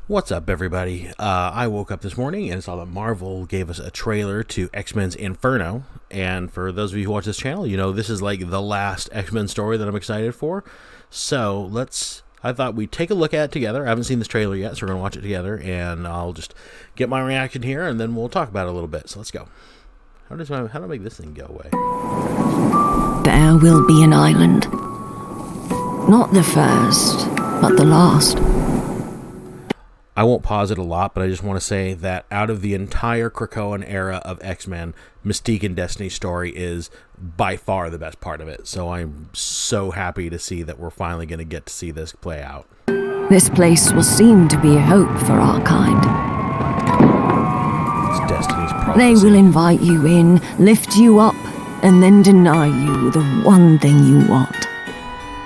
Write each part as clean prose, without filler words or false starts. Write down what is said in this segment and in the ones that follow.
What's up, everybody? I woke up this morning and saw that Marvel gave us a trailer to X-Men's Inferno. And for those of you who watch this channel, you know this is like the last X-Men story that I'm excited for. So I thought we'd take a look at it together. I haven't seen this trailer yet, so we're going to watch it together. And I'll just get my reaction here, and then we'll talk about it a little bit. So let's go. How do I make this thing go away? There will be an island. Not the first, but the last. I won't pause it a lot, but I just want to say that out of the entire Krakoan era of X-Men, Mystique and Destiny's story is by far the best part of it. So I'm so happy to see that we're finally going to get to see this play out. This place will seem to be a hope for our kind. It's Destiny's prophecy. They will invite you in, lift you up, and then deny you the one thing you want.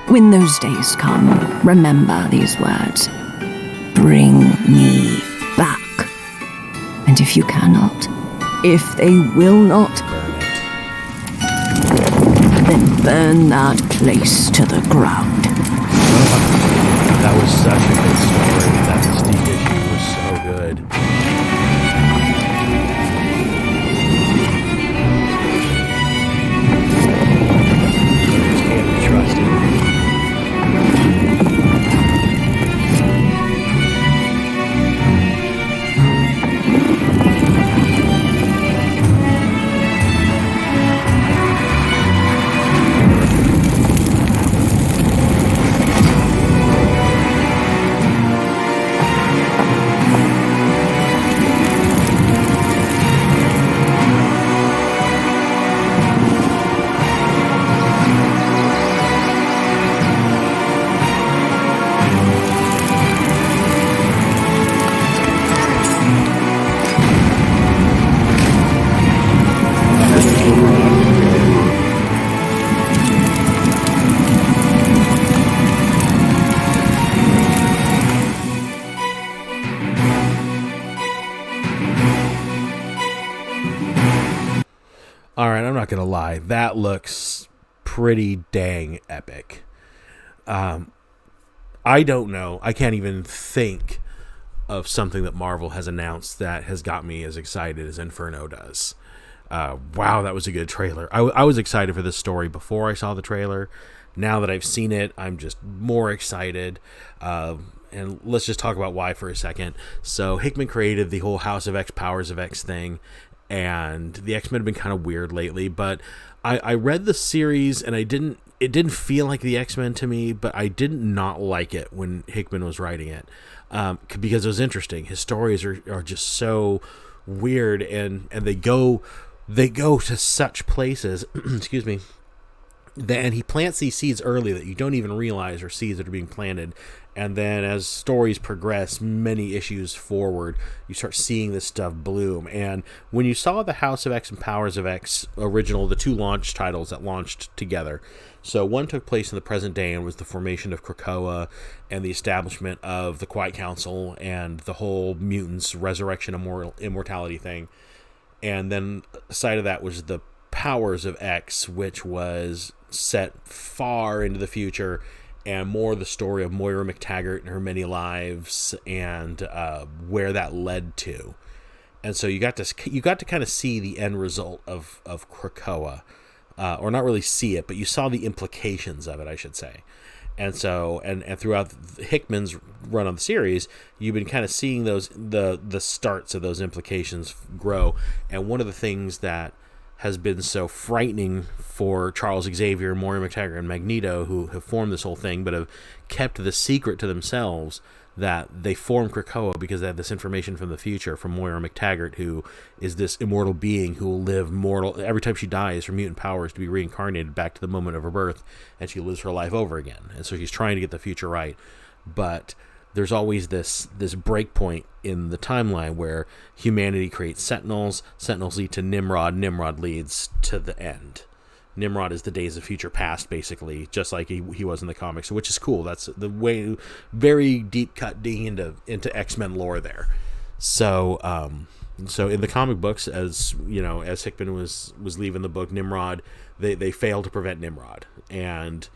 When those days come, remember these words. Bring me back. And if you cannot, if they will not, then burn that place to the ground. That was such a good story. That Mystique issue was so good. Just can't be trusted. Alright, I'm not going to lie. That looks pretty dang epic. I don't know. I can't even think of something that Marvel has announced that has got me as excited as Inferno does. Wow, that was a good trailer. I was excited for this story before I saw the trailer. Now that I've seen it, I'm just more excited. And let's just talk about why for a second. So Hickman created the whole House of X, Powers of X thing. And the X-Men have been kind of weird lately, but I read the series and it didn't feel like the X-Men to me, but I did not like it when Hickman was writing it, because it was interesting. His stories are just so weird, and they go to such places, excuse me, and he plants these seeds early that you don't even realize are seeds that are being planted. And then as stories progress many issues forward, you start seeing this stuff bloom. And when you saw the House of X and Powers of X original, the two launch titles that launched together, so one took place in the present day and was the formation of Krakoa and the establishment of the Quiet Council and the whole mutants resurrection immortality thing. And then aside of that was the Powers of X, which was set far into the future and more the story of Moira McTaggart and her many lives and where that led to. And so you got to kind of see the end result of Krakoa, or not really see it, but you saw the implications of it, I should say. And so and throughout Hickman's run on the series, you've been kind of seeing the starts of those implications grow. And one of the things that has been so frightening for Charles Xavier, Moira McTaggart, and Magneto, who have formed this whole thing, but have kept the secret to themselves that they formed Krakoa because they had this information from the future from Moira McTaggart, who is this immortal being who will live mortal. Every time she dies, her mutant powers to be reincarnated back to the moment of her birth, and she lives her life over again. And so she's trying to get the future right. But there's always this break point in the timeline where humanity creates Sentinels lead to Nimrod leads to the end. Nimrod is the days of future past, basically, just like he was in the comics, which is cool. That's the way, very deep cut digging into X-Men lore there. So in the comic books, as you know, as Hickman was leaving the book, Nimrod, they failed to prevent Nimrod, and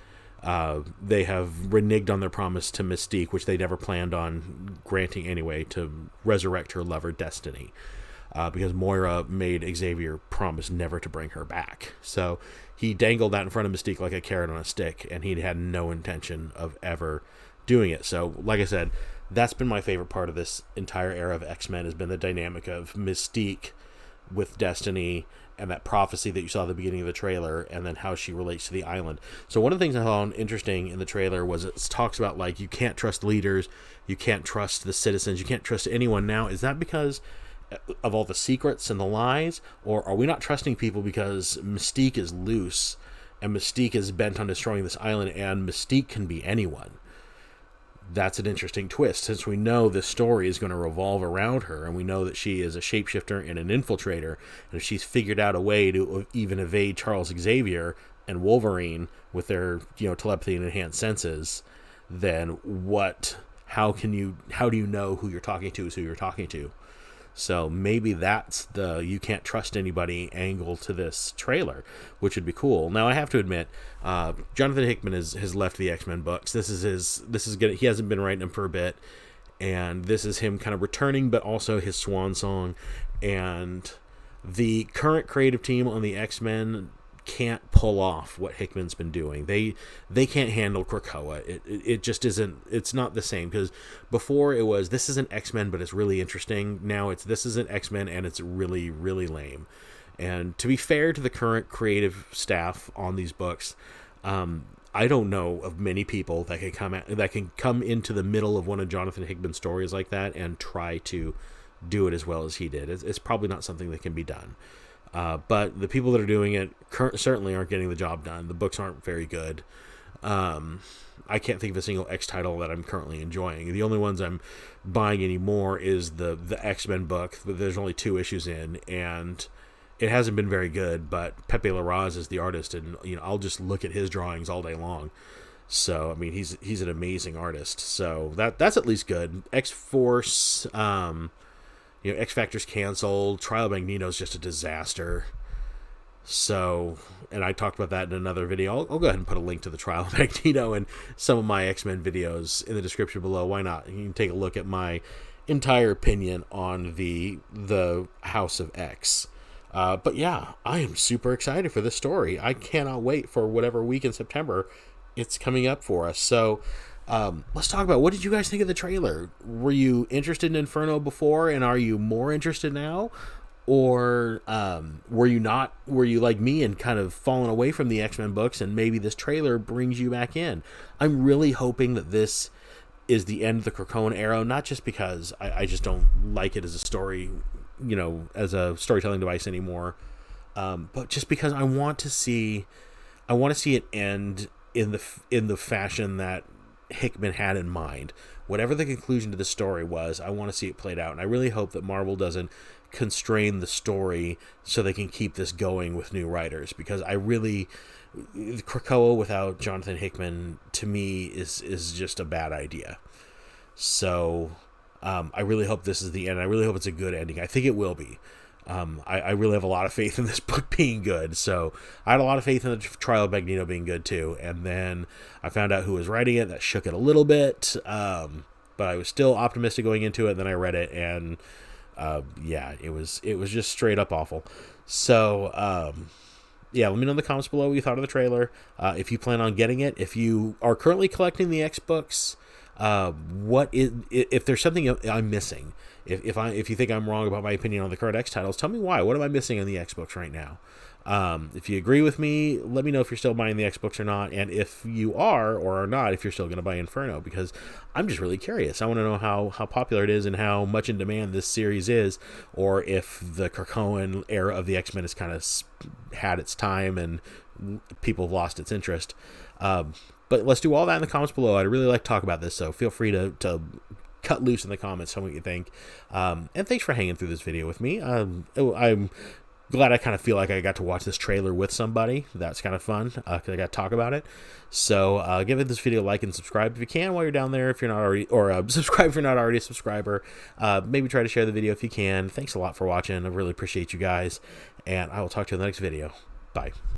They have reneged on their promise to Mystique, which they never planned on granting anyway, to resurrect her lover, Destiny. Because Moira made Xavier promise never to bring her back. So he dangled that in front of Mystique like a carrot on a stick, and he had no intention of ever doing it. So, like I said, that's been my favorite part of this entire era of X-Men, has been the dynamic of Mystique with Destiny and that prophecy that you saw at the beginning of the trailer, and then how she relates to the island. So one of the things I found interesting in the trailer was it talks about, like, you can't trust leaders, you can't trust the citizens, you can't trust anyone now. Is that because of all the secrets and the lies, or are we not trusting people because Mystique is loose and Mystique is bent on destroying this island, and Mystique can be anyone? That's an interesting twist, since we know this story is going to revolve around her, and we know that she is a shapeshifter and an infiltrator, and if she's figured out a way to even evade Charles Xavier and Wolverine with their, telepathy and enhanced senses, then how do you know who you're talking to is who you're talking to? So maybe that's the you can't trust anybody angle to this trailer, which would be cool. Now, I have to admit, Johnathan Hickman has left the X-Men books. He hasn't been writing them for a bit, and this is him kind of returning, but also his swan song. And the current creative team on the X-Men can't pull off what Hickman's been doing. They can't handle Krakoa. It just isn't. It's not the same, because before it was, this isn't X-Men but it's really interesting. Now this isn't X-Men and it's really, really lame. And to be fair to the current creative staff on these books, I don't know of many people that can come into the middle of one of Johnathan Hickman's stories like that and try to do it as well as he did. It's probably not something that can be done. But the people that are doing it certainly aren't getting the job done. The books aren't very good. I can't think of a single X title that I'm currently enjoying. The only ones I'm buying anymore is the X-Men book. There's only 2 issues in, and it hasn't been very good, but Pepe Larraz is the artist, and I'll just look at his drawings all day long. So, I mean, he's an amazing artist. So that's at least good. X-Force... X Factor's canceled. Trial of Magneto's just a disaster. So, and I talked about that in another video. I'll go ahead and put a link to the Trial of Magneto and some of my X-Men videos in the description below. Why not? You can take a look at my entire opinion on the House of X. But yeah, I am super excited for this story. I cannot wait for whatever week in September it's coming up for us. So, let's talk about, what did you guys think of the trailer? Were you interested in Inferno before, and are you more interested now? Or were you not? Were you like me and kind of fallen away from the X-Men books, and maybe this trailer brings you back in? I'm really hoping that this is the end of the Krakoan era, not just because I just don't like it as a story, as a storytelling device anymore, but just because I want to see it end in the fashion that Hickman had in mind. Whatever the conclusion to the story was, I want to see it played out, and I really hope that Marvel doesn't constrain the story so they can keep this going with new writers, because Krakoa without Johnathan Hickman, to me, is just a bad idea. So I really hope this is the end. I really hope it's a good ending. I think it will be. I really have a lot of faith in this book being good. So I had a lot of faith in the Trial of Magneto being good too. And then I found out who was writing it. That shook it a little bit. But I was still optimistic going into it. And then I read it, and it was just straight up awful. So let me know in the comments below what you thought of the trailer. If you plan on getting it, if you are currently collecting the X books, if there's something I'm missing, if you think I'm wrong about my opinion on the current X titles, tell me why. What am I missing on the X books right now? If you agree with me, let me know if you're still buying the X books or not, and if you are or are not, if you're still going to buy Inferno, because I'm just really curious. I want to know how popular it is and how much in demand this series is, or if the Krakoan era of the X-Men has kind of had its time and people have lost its interest. But let's do all that in the comments below. I'd really like to talk about this, so feel free to cut loose in the comments, tell me what you think. And thanks for hanging through this video with me. I'm glad I kind of feel like I got to watch this trailer with somebody. That's kind of fun, because I got to talk about it. So give this video a like and subscribe if you can while you're down there, if you're not already, or subscribe if you're not already a subscriber. Maybe try to share the video if you can. Thanks a lot for watching. I really appreciate you guys, and I will talk to you in the next video. Bye.